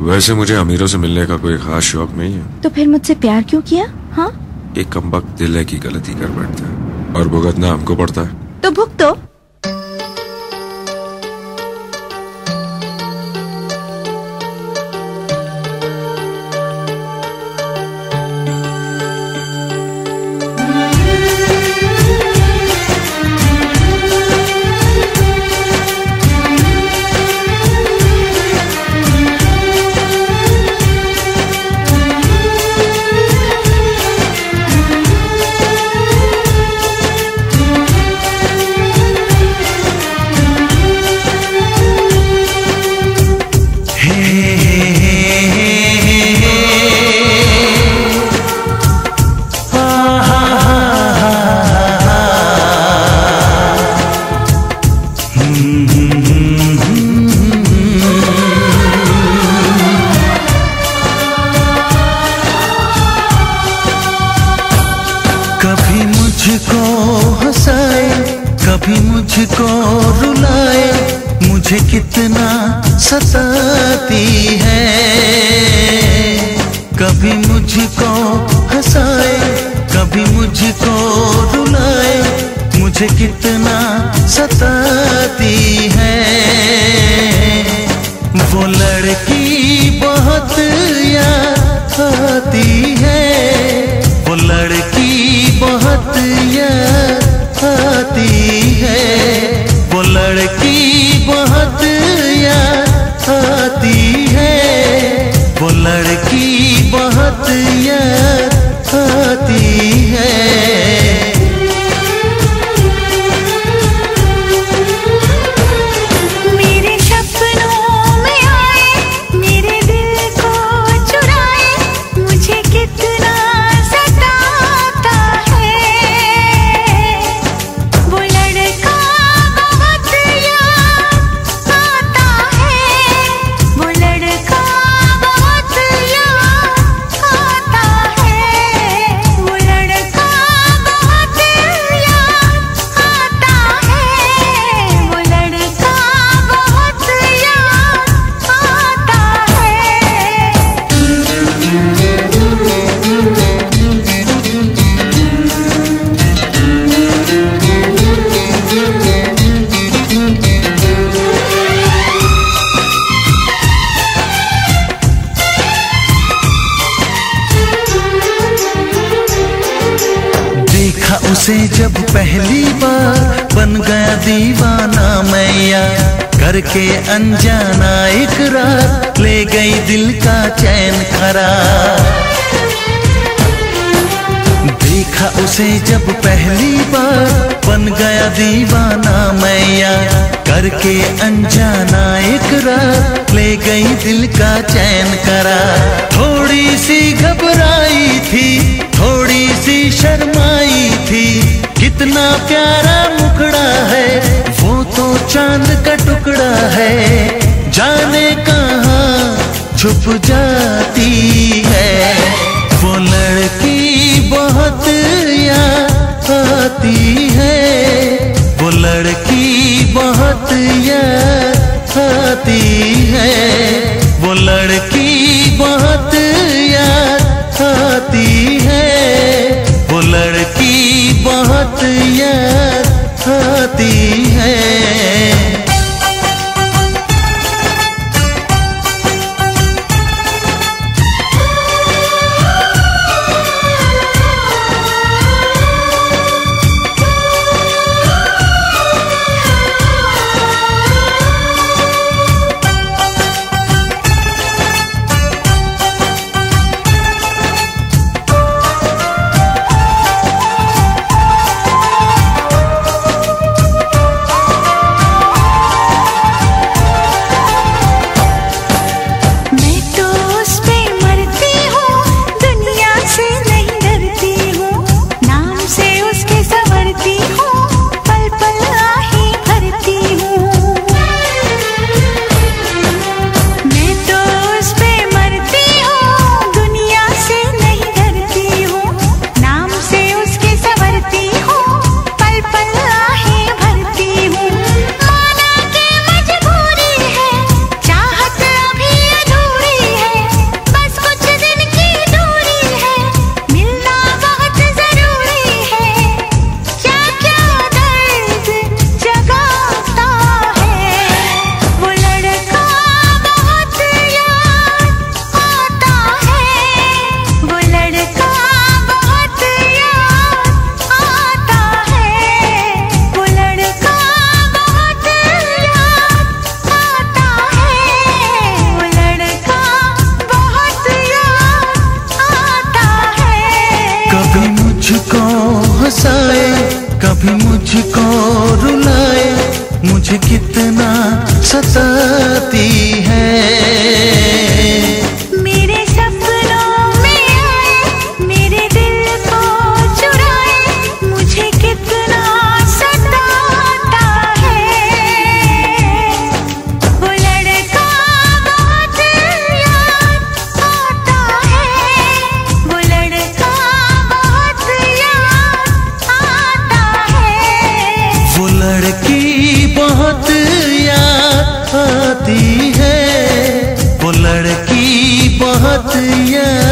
वैसे मुझे अमीरों से मिलने का कोई खास शौक नहीं है। तो फिर मुझसे प्यार क्यों किया? हाँ, एक कमबख्त दिल है की गलती कर बैठता है और भुगतना हमको पड़ता है। तो भुगतो। कभी मुझको हंसाए, कभी मुझको रुलाए, मुझे कितना सताती है। कभी मुझको हंसाए, कभी मुझको रुलाए, मुझे कितना सताती है। वो लड़की बहुत याद आती है, वो लड़की बहुत याद आती है, वो लड़की बहुत याद आती है, वो लड़की बहुत याद आती है। उसे जब पहली बार बन गया दीवाना मैया, करके अनजाना इकरार ले गई दिल का चैन करार। देखा उसे जब पहली बार बन गया दीवाना मैया, करके अनजाना इकरार ले गई दिल का चैन करार। थोड़ी सी घबराई थी, थोड़ी सी शर्माई थी, कितना प्यारा मुखड़ा है, वो तो चांद का टुकड़ा है, जाने कहाँ छुप जाती है। वो लड़की बहुत याद आती है, वो लड़की बहुत याद आती है, वो लड़की बहुत याद आती है, वो लड़की बहुत याद आती है। हंसाए, कभी मुझको रुलाए, मुझे कितना सताती है। मेरे सपनों में आए, मेरे दिल को चुराए, मुझे कितना सताता है। वो लड़का बहुत याद आता है, वो लड़का बहुत याद आता है। वो लड़की बहुत याद आती है, वो लड़की बहुत याद